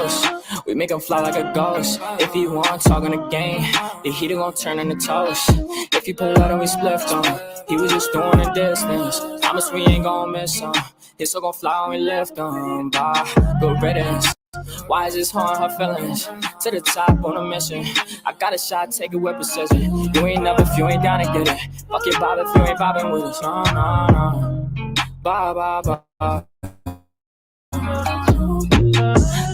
toast. We make him fly like a ghost. If he want talking the game, the heater gon' turn into toast. If he pull out and we split on, he was just doing the distance. Promise we ain't gon' miss him. His soul gon' fly when we lift him. Bye, good riddance. Why is this harm her feelings? To the top on a mission. I got a shot, take it with precision. You ain't up if you ain't down to get it. Fuck it, Bob, if you ain't bobbing with us. No, no, no. Bye, bye, bye.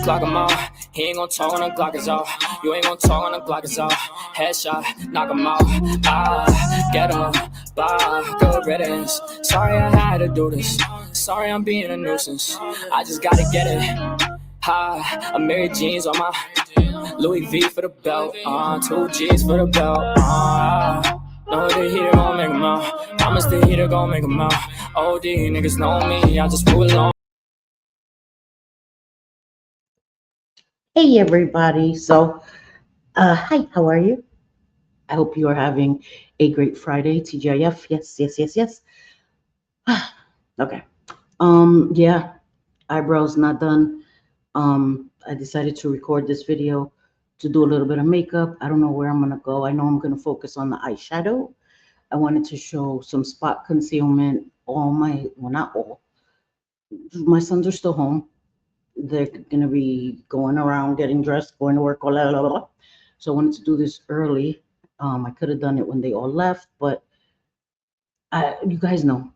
Glock him out. He ain't gon' talk when the Glock is off. You ain't gon' talk when the Glock is off. Headshot, knock him out. Ah, get him. Bye, good riddance. Sorry I had to do this. Sorry I'm being a nuisance. I just gotta get it. Ha, I'm Mary Jeans on my Louis V for the belt. 2 G's for the belt. No, the heater gon' make 'em out. Promise the heater gon' make 'em out. OD niggas know me. I just move along. Hey everybody, so hi, how are you? I hope you are having a great Friday. TGIF, yes. Okay. Yeah, eyebrows not done. I decided to record this video to do a little bit of makeup. I don't know where I'm gonna go. I know I'm gonna focus on the eyeshadow. I wanted to show some spot concealment. Well, not all. My sons are still home. They're gonna be going around, getting dressed, going to work, blah, blah, blah. So I wanted to do this early. I could have done it when they all left, but you guys know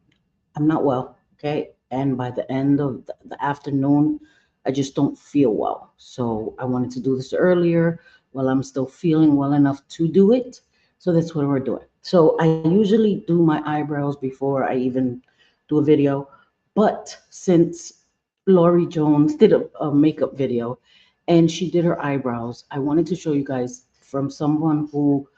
I'm not well, okay? And by the end of the afternoon, I just don't feel well. So I wanted to do this earlier while I'm still feeling well enough to do it. So that's what we're doing. So I usually do my eyebrows before I even do a video, but since Laurie Jones did a makeup video and she did her eyebrows, I wanted to show you guys from someone who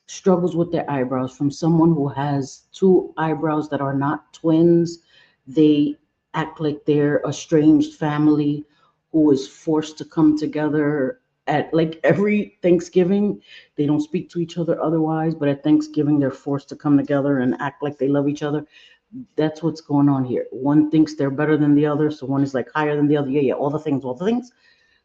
struggles with their eyebrows, from someone who has two eyebrows that are not twins. They act like they're a estranged family who is forced to come together at like every Thanksgiving. They don't speak to each other otherwise, but at Thanksgiving they're forced to come together and act like they love each other. That's what's going on here. One thinks they're better than the other, so one is like higher than the other. Yeah, all the things, all the things.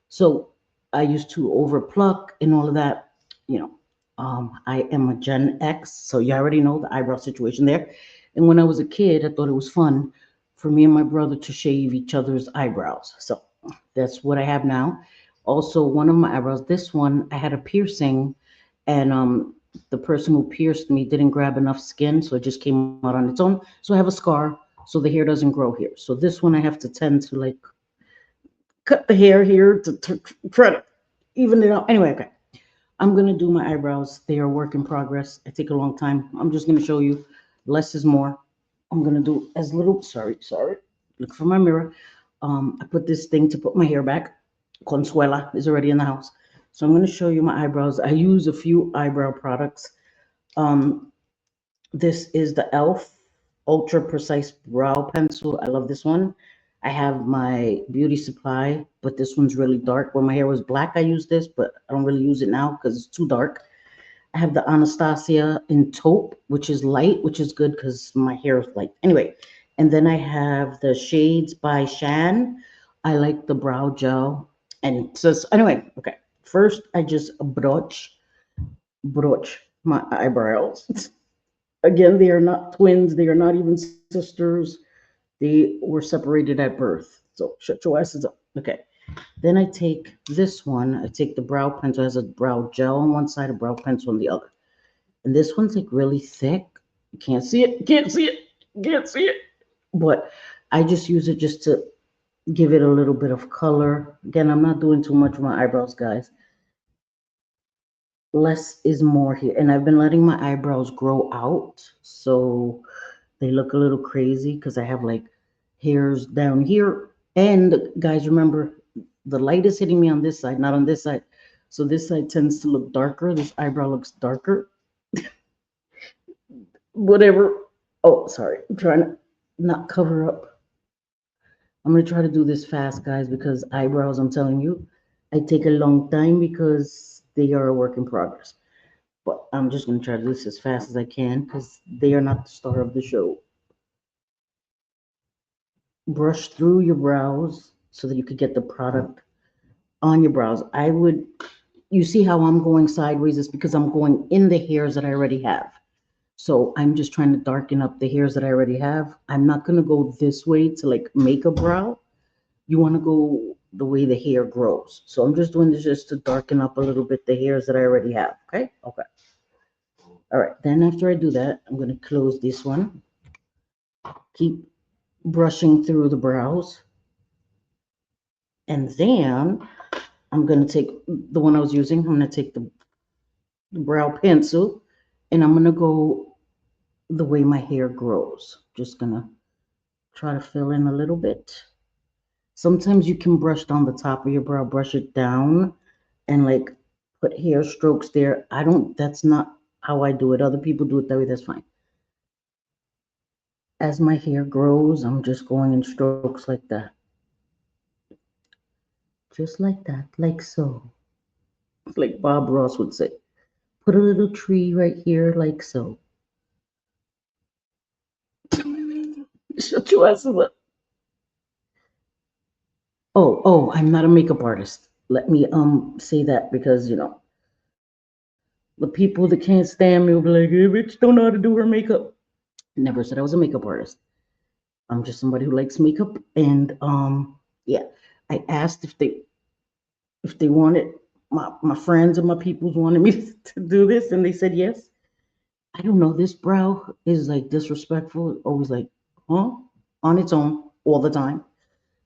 So I used to overpluck and all of that, you know. I am a Gen X, so you already know the eyebrow situation there. And when I was a kid, I thought it was fun for me and my brother to shave each other's eyebrows. So that's what I have now. Also, one of my eyebrows, this one, I had a piercing, and the person who pierced me didn't grab enough skin, so it just came out on its own. So I have a scar, so the hair doesn't grow here. So this one I have to tend to like cut the hair here to try to even it out. Anyway, okay. I'm gonna do my eyebrows. They are work in progress. I take a long time. I'm just gonna show you less is more. I'm gonna do as little. Sorry. Look for my mirror. I put this thing to put my hair back. Consuela is already in the house. So I'm gonna show you my eyebrows. I use a few eyebrow products. Um, this is the e.l.f. Ultra Precise Brow Pencil. I love this one. I have my beauty supply, but this one's really dark. When my hair was black, I used this, but I don't really use it now because it's too dark. I have the Anastasia in taupe, which is light, which is good because my hair is light. Anyway, and then I have the Shades by Shan. I like the brow gel. And so, anyway, okay. First, I just broach my eyebrows. Again, they are not twins. They are not even sisters. They were separated at birth. So shut your asses up. Okay. Then I take this one. I take the brow pencil. It has a brow gel on one side, a brow pencil on the other. And this one's like really thick. You can't see it. Can't see it. Can't see it. But I just use it just to give it a little bit of color. Again, I'm not doing too much with my eyebrows, guys. Less is more here. And I've been letting my eyebrows grow out. So they look a little crazy because I have like hairs down here. And guys, remember, the light is hitting me on this side, not on this side. So this side tends to look darker. This eyebrow looks darker. Whatever. Oh, sorry. I'm trying to not cover up. I'm going to try to do this fast, guys, because eyebrows, I'm telling you, I take a long time because they are a work in progress. But I'm just going to try to do this as fast as I can because they are not the star of the show. Brush through your brows so that you could get the product on your brows. You see how I'm going sideways? It's because I'm going in the hairs that I already have. So I'm just trying to darken up the hairs that I already have. I'm not gonna go this way to like make a brow. You wanna go the way the hair grows. So I'm just doing this just to darken up a little bit the hairs that I already have. Okay? Okay. All right. Then after I do that, I'm gonna close this one. Keep brushing through the brows. And then I'm gonna take the one I was using. I'm gonna take the brow pencil and I'm gonna go the way my hair grows. Just gonna try to fill in a little bit. Sometimes you can brush down the top of your brow, brush it down and like put hair strokes there. I don't, that's not how I do it. Other people do it that way, that's fine. As my hair grows, I'm just going in strokes like that. Just like that, like so. It's like Bob Ross would say. Put a little tree right here, like so. Shut your ass up. Oh, I'm not a makeup artist. Let me say that because the people that can't stand me will be like, hey, bitch don't know how to do her makeup. Never said I was a makeup artist. I'm just somebody who likes makeup and yeah. I asked if they wanted my friends and my peoples wanted me to do this and they said yes. I don't know, this brow is like disrespectful, always like, huh? On its own all the time.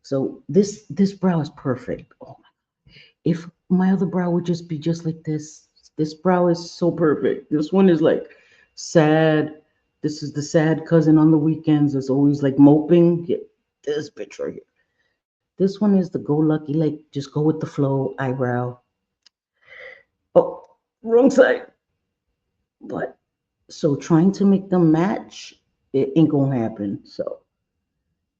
So this brow is perfect. Oh, if my other brow would just be just like this brow is so perfect. This one is like sad. This is the sad cousin on the weekends. It's always like moping. Yeah, this bitch right here. This one is the go lucky, like just go with the flow eyebrow. Oh, wrong side. But so trying to make them match, it ain't gonna happen. So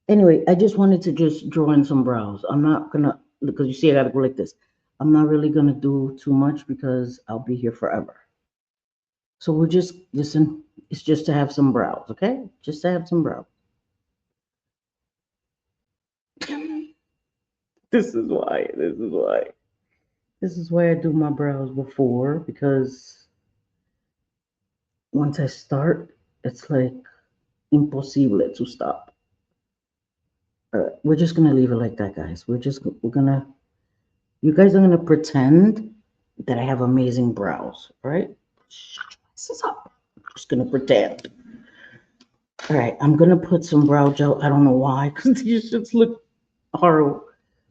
anyway, I just wanted to just draw in some brows. I'm not gonna because you see I gotta go like this. I'm not really gonna do too much because I'll be here forever. So we're just listen, it's just to have some brows, okay? Just to have some brows. This is why. This is why. This is why I do my brows before because once I start, it's like impossible to stop. We're just gonna leave it like that, guys. We're gonna you guys are gonna pretend that I have amazing brows, all right? Shut your asses up. I'm just gonna pretend. All right, I'm gonna put some brow gel. I don't know why, because these shits look horrible.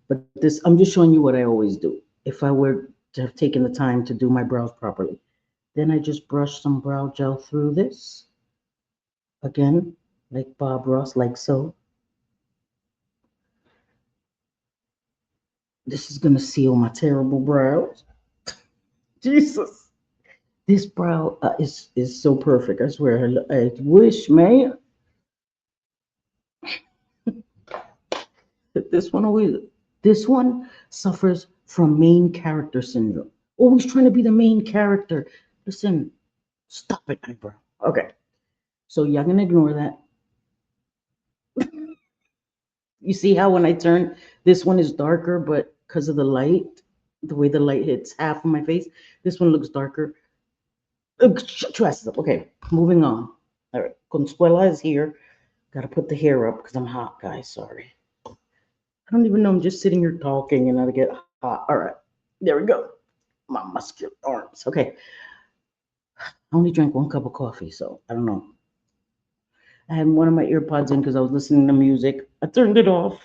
But this, I'm just showing you what I always do. If I were to have taken the time to do my brows properly, then I just brush some brow gel through this. Again, like Bob Ross, like so. This is gonna seal my terrible brows. Jesus. This brow is so perfect. I swear. I wish, man, that this one suffers from main character syndrome. Always trying to be the main character. Listen, stop it, eyebrow. Okay, so y'all gonna ignore that. You see how when I turn, this one is darker, but because of the light, the way the light hits half of my face, this one looks darker. Shut your asses up. Okay, moving on. All right, Consuela is here. Gotta put the hair up because I'm hot, guys. Sorry. I don't even know. I'm just sitting here talking and I get hot. All right, there we go. My muscular arms. Okay, I only drank one cup of coffee, so I don't know. I had one of my earpods in because I was listening to music. I turned it off.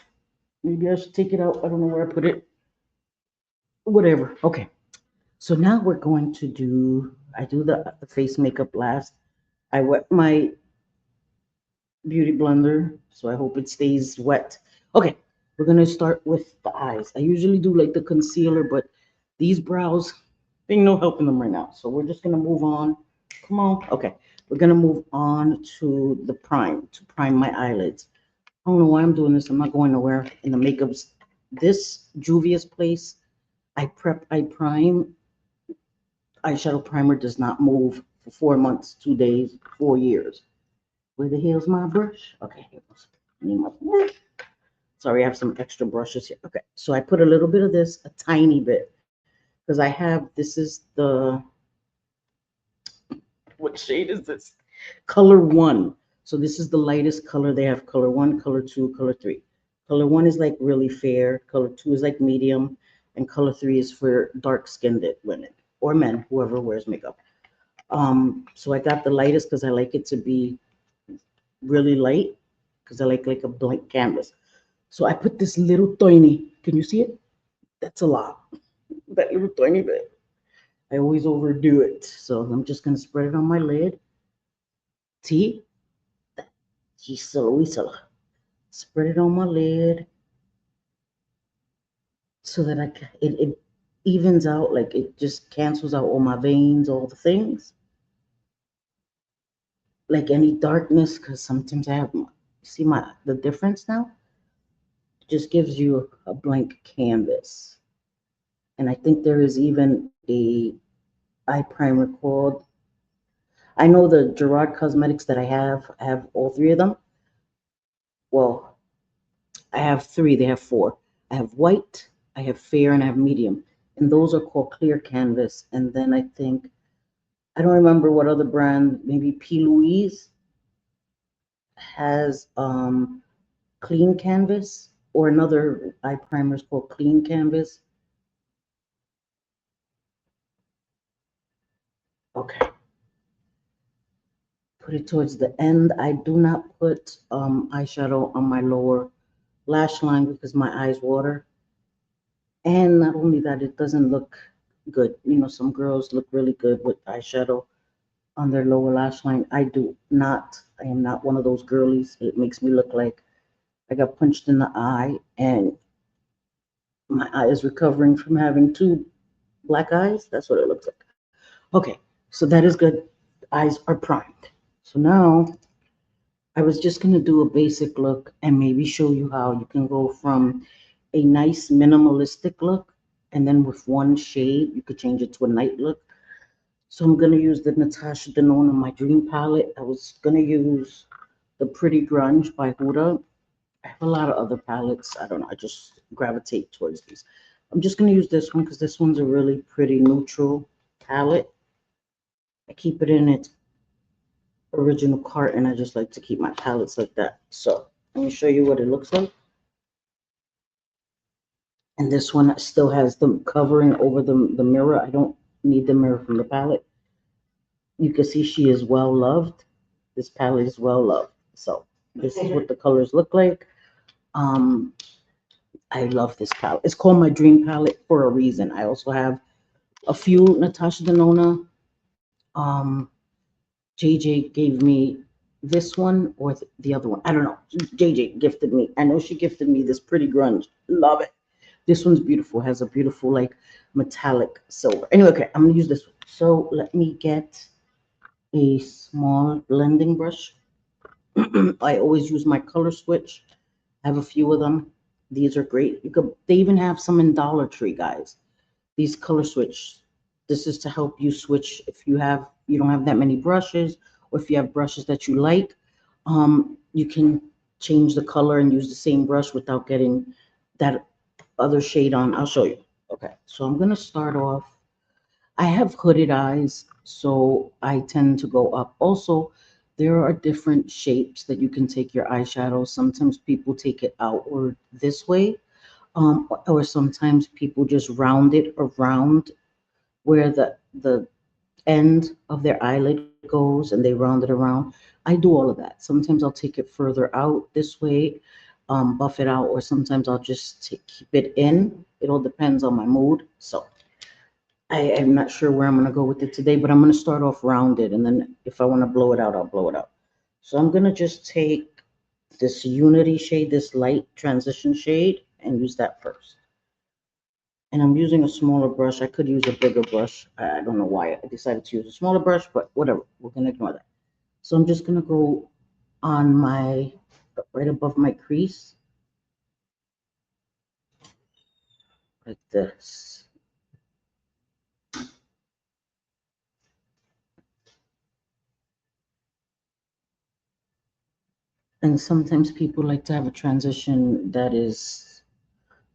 Maybe I should take it out. I don't know where I put it. Whatever. Okay. So now we're going to do. I do the face makeup last. I wet my beauty blender, so I hope it stays wet. Okay, we're gonna start with the eyes. I usually do like the concealer, but these brows, ain't no helping them right now. So we're just gonna move on. Come on. Okay, we're gonna move on to the prime, to prime my eyelids. I don't know why I'm doing this. I'm not going nowhere in the makeups. This Juvia's Place, I prime. Eyeshadow primer does not move for 4 months, 2 days, 4 years. Where the hell's my brush? Okay, here it goes. I need my brush. Sorry, I have some extra brushes here. Okay, so I put a little bit of this, a tiny bit, because I have, this is the, what shade is this? Color one. So this is the lightest color. They have color one, color two, color three. Color one is like really fair. Color two is like medium. And color three is for dark skinned women or men, whoever wears makeup. So I got the lightest because I like it to be really light because I like a blank canvas. So I put this little tiny, can you see it? That's a lot. That little tiny bit. I always overdo it. So I'm just gonna spread it on my lid. See? Spread it on my lid so that it evens out, like it just cancels out all my veins, all the things, like any darkness, because sometimes I have, see the difference now? It just gives you a blank canvas. And I think there is even a eye primer called, I know the Gerard Cosmetics that I have all three of them. Well, I have three, they have four. I have white, I have fair, and I have medium. And those are called clear canvas. And then I think, I don't remember what other brand, maybe P. Louise has clean canvas, or another eye primer is called clean canvas. Okay, put it towards the end. I do not put eyeshadow on my lower lash line because my eyes water. And not only that, it doesn't look good. You know, some girls look really good with eyeshadow on their lower lash line. I do not. I am not one of those girlies. It makes me look like I got punched in the eye and my eye is recovering from having two black eyes. That's what it looks like. Okay, so that is good. Eyes are primed. So now I was just going to do a basic look and maybe show you how you can go from a nice minimalistic look and then with one shade, you could change it to a night look. So I'm going to use the Natasha Denona My Dream Palette. I was going to use the Pretty Grunge by Huda. I have a lot of other palettes. I don't know. I just gravitate towards these. I'm just going to use this one because this one's a really pretty neutral palette. I keep it in its original carton. I just like to keep my palettes like that. So let me show you what it looks like. And this one still has the covering over the mirror. I don't need the mirror from the palette. You can see she is well loved. This palette is well loved. So this is what the colors look like. Um, I love this palette. It's called my dream palette for a reason. I also have a few Natasha Denona. Um, JJ gave me this one or the other one. I don't know. JJ gifted me. I know she gifted me this Pretty Grunge. Love it. This one's beautiful. Has a beautiful like metallic silver. Anyway, okay, I'm gonna use this one. So let me get a small blending brush. I always use my color switch. I have a few of them. These are great. You could, they even have some in Dollar Tree, guys. These color switch. This is to help you switch if you don't have that many brushes, or if you have brushes that you like. You can change the color and use the same brush without getting that other shade on. I'll show you. Okay, so I'm gonna start off. I have hooded eyes, so I tend to go up. Also, there are different shapes that you can take your eyeshadow. Sometimes people take it outward this way, or sometimes people just round it around where the end of their eyelid goes and they round it around. I do all of that. Sometimes I'll take it further out this way, buff it out, or sometimes I'll just keep it in. It all depends on my mood. So I am not sure where I'm going to go with it today, but I'm going to start off rounded. And then if I want to blow it out, I'll blow it out. So I'm going to just take this Unity shade, this light transition shade, and use that first. And I'm using a smaller brush. I could use a bigger brush. I don't know why I decided to use a smaller brush, but whatever. We're going to ignore that. So I'm just going to go on my, right above my crease, like this. And sometimes people like to have a transition that is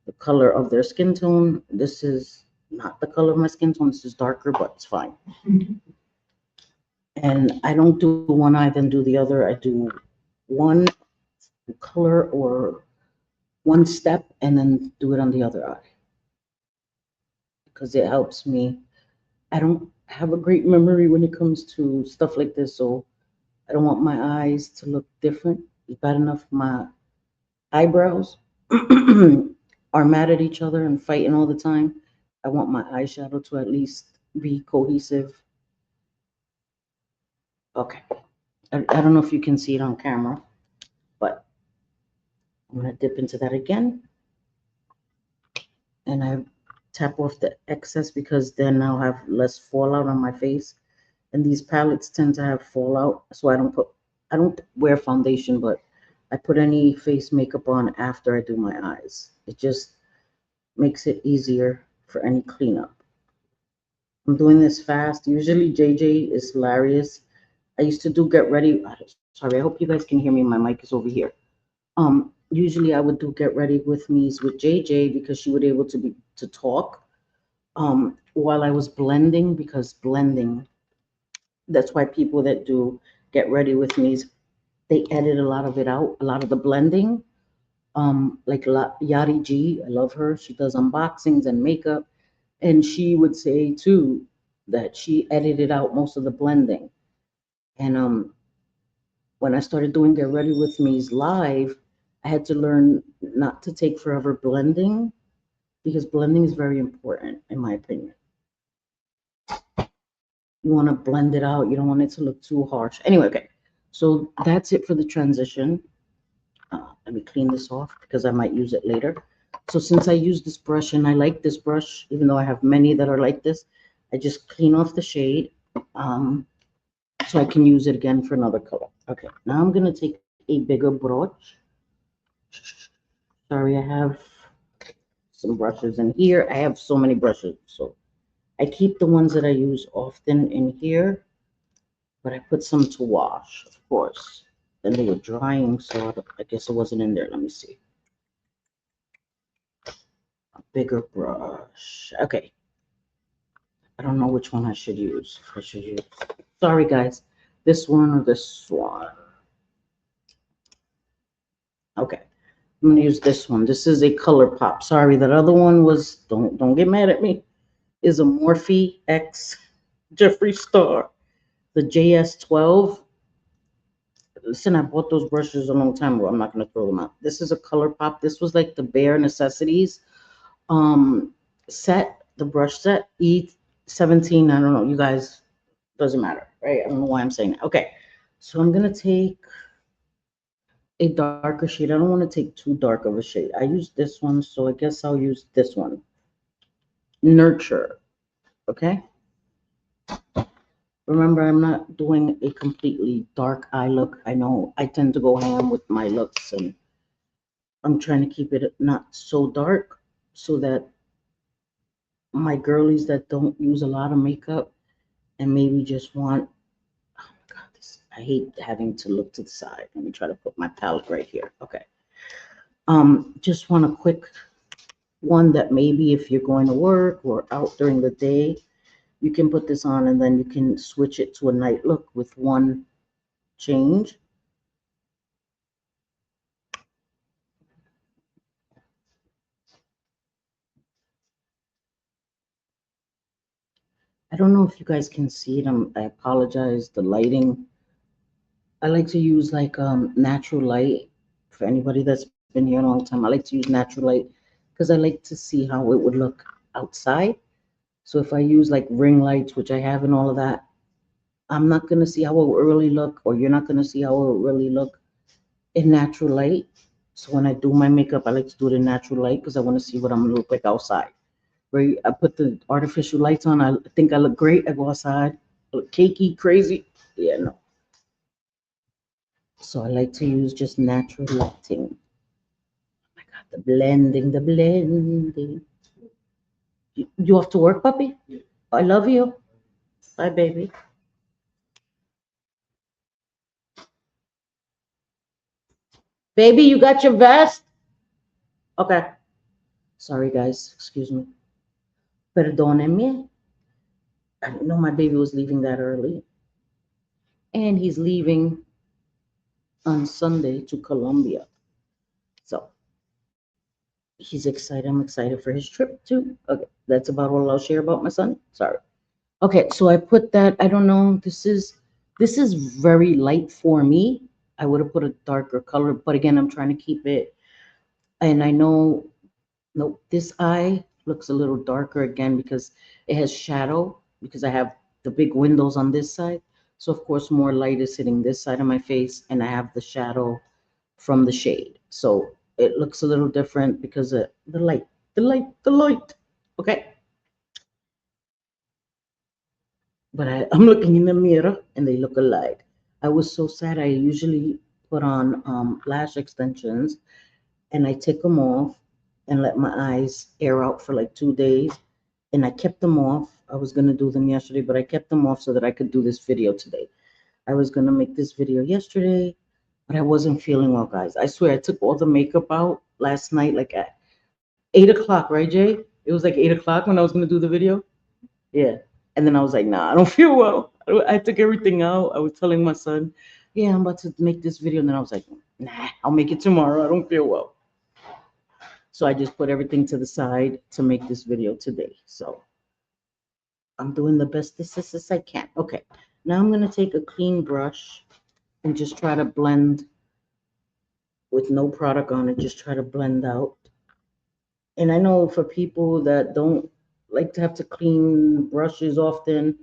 the color of their skin tone. This is not the color of my skin tone. This is darker, but it's fine. And I don't do one eye, then do the other. I do one color or one step and then do it on the other eye because it helps me. I don't have a great memory when it comes to stuff like this, so I don't want my eyes to look different. It's bad enough my eyebrows are mad at each other and fighting all the time. I want my eyeshadow to at least be cohesive. Okay. I don't know if you can see it on camera, but I'm going to dip into that again. And I tap off the excess because then I'll have less fallout on my face. And these palettes tend to have fallout, so I don't wear foundation, but I put any face makeup on after I do my eyes. It just makes it easier for any cleanup. I'm doing this fast. Usually JJ is hilarious. I used to do get ready. Sorry, I hope you guys can hear me. My mic is over here. Usually I would do get ready with me's with JJ because she would able to talk while I was blending because blending. That's why people that do get ready with me's they edit a lot of it out, a lot of the blending. Like Yadi G, I love her. She does unboxings and makeup, and she would say too that she edited out most of the blending. And when I started doing Get Ready With Me's live, I had to learn not to take forever blending because blending is very important, in my opinion. You want to blend it out. You don't want it to look too harsh. Anyway, okay. So that's it for the transition. Let me clean this off because I might use it later. So since I use this brush and I like this brush, even though I have many that are like this, I just clean off the shade so I can use it again for another color. Okay, now I'm going to take a bigger brush. Sorry, I have some brushes in here. I have so many brushes, so I keep the ones that I use often in here, but I put some to wash, of course. Then they were drying, so I guess it wasn't in there. Let me see. A bigger brush. Okay. I don't know which one I should use. I should use. Sorry, guys. This one or this one. Okay. I'm gonna use this one. This is a Color Pop. Sorry, that other one was. Don't get mad at me. Is a Morphe X Jeffree Star. The JS12. Listen, I bought those brushes a long time ago. I'm not gonna throw them out. This is a Color Pop. This was like the bare necessities um set, the brush set. E17. I don't know. You guys, doesn't matter, right? I don't know why I'm saying that. Okay, so I'm gonna take a darker shade. I don't want to take too dark of a shade. I use this one, so I guess I'll use this one. Nurture. Okay. Remember, I'm not doing a completely dark eye look. I know I tend to go ham with my looks, and I'm trying to keep it not so dark so that my girlies that don't use a lot of makeup and maybe just want, oh my God, this, I hate having to look to the side. Let me try to put my palette right here. Okay. Just want a quick one that maybe if you're going to work or out during the day, you can put this on and then you can switch it to a night look with one change. I don't know if you guys can see it. I apologize. The lighting. I like to use like natural light. For anybody that's been here a long time, I like to use natural light because I like to see how it would look outside. So if I use like ring lights, which I have and all of that, I'm not gonna see how it will really look, or you're not gonna see how it will really look in natural light. So when I do my makeup, I like to do it in natural light because I want to see what I'm gonna look like outside. Where I put the artificial lights on, I think I look great. I go outside, I look cakey, crazy. Yeah, no. So I like to use just natural lighting. Oh my God, the blending, the blending. You off to work, puppy? I love you. Bye, baby. Baby, you got your vest? Okay. Sorry, guys. Excuse me. Perdónenme. I didn't know my baby was leaving that early. And he's leaving on Sunday to Colombia. So he's excited. I'm excited for his trip too. Okay. That's about all I'll share about my son. Sorry. Okay, so I put that, I don't know, this is very light for me. I would have put a darker color, but again, I'm trying to keep it. And I know, no, this eye looks a little darker again because it has shadow, because I have the big windows on this side. So of course, more light is hitting this side of my face, and I have the shadow from the shade. So it looks a little different because of the light, the light, the light. Okay. But I'm looking in the mirror and they look alike. I was so sad. I usually put on lash extensions and I take them off and let my eyes air out for like 2 days. And I kept them off. I was going to do them yesterday, but I kept them off so that I could do this video today. I was going to make this video yesterday, but I wasn't feeling well, guys. I swear I took all the makeup out last night, like at 8 o'clock, right, Jay? It was like 8 o'clock when I was going to do the video. Yeah. And then I was like, nah, I don't feel well. I took everything out. I was telling my son, yeah, I'm about to make this video. And then I was like, nah, I'll make it tomorrow. I don't feel well. So I just put everything to the side to make this video today. So I'm doing the best as I can. Okay. Now I'm going to take a clean brush and just try to blend with no product on it. Just try to blend out. And I know for people that don't like to have to clean brushes often,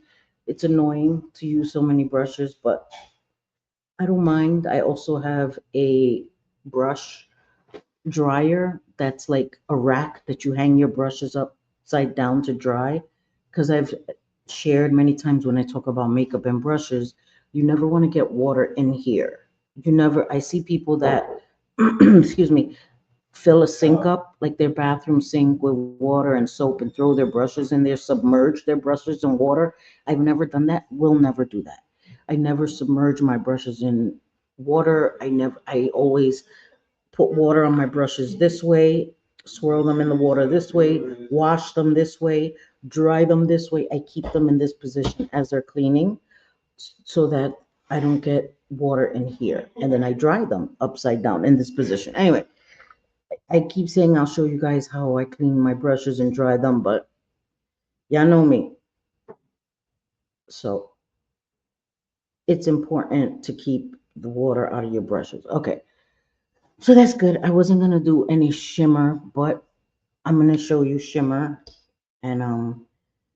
it's annoying to use so many brushes, but I don't mind. I also have a brush dryer that's like a rack that you hang your brushes upside down to dry. Because I've shared many times when I talk about makeup and brushes, you never want to get water in here. You never, I see people that, excuse me, fill a sink up, like their bathroom sink with water and soap and throw their brushes in there, submerge their brushes in water. I've never done that, will never do that. I never submerge my brushes in water. I always put water on my brushes this way, swirl them in the water this way, wash them this way, dry them this way. I keep them in this position as they're cleaning so that I don't get water in here. And then I dry them upside down in this position. Anyway, I keep saying I'll show you guys how I clean my brushes and dry them, but y'all know me. So it's important to keep the water out of your brushes. Okay, so that's good. I wasn't gonna do any shimmer, but I'm gonna show you shimmer and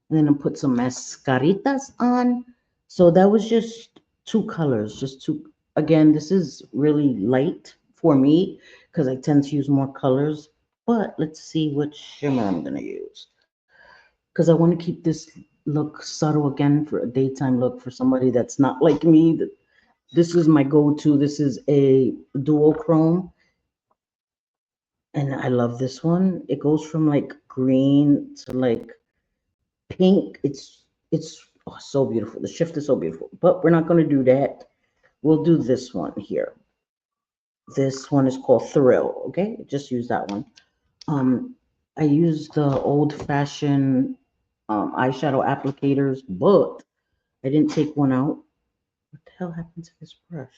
then I put some mascaritas on. So that was just two colors, just two. Again, this is really light for me because I tend to use more colors. But let's see what shimmer I'm gonna use because I want to keep this look subtle again for a daytime look for somebody that's not like me. This is my go-to. This is a duochrome, and I love this one. It goes from like green to like pink. It's oh, so beautiful. The shift is so beautiful. But we're not going to do that. We'll do this one here. This one is called Thrill. Okay, just use that one. Um, I use the old-fashioned eyeshadow applicators, but I didn't take one out. What the hell happened to this brush?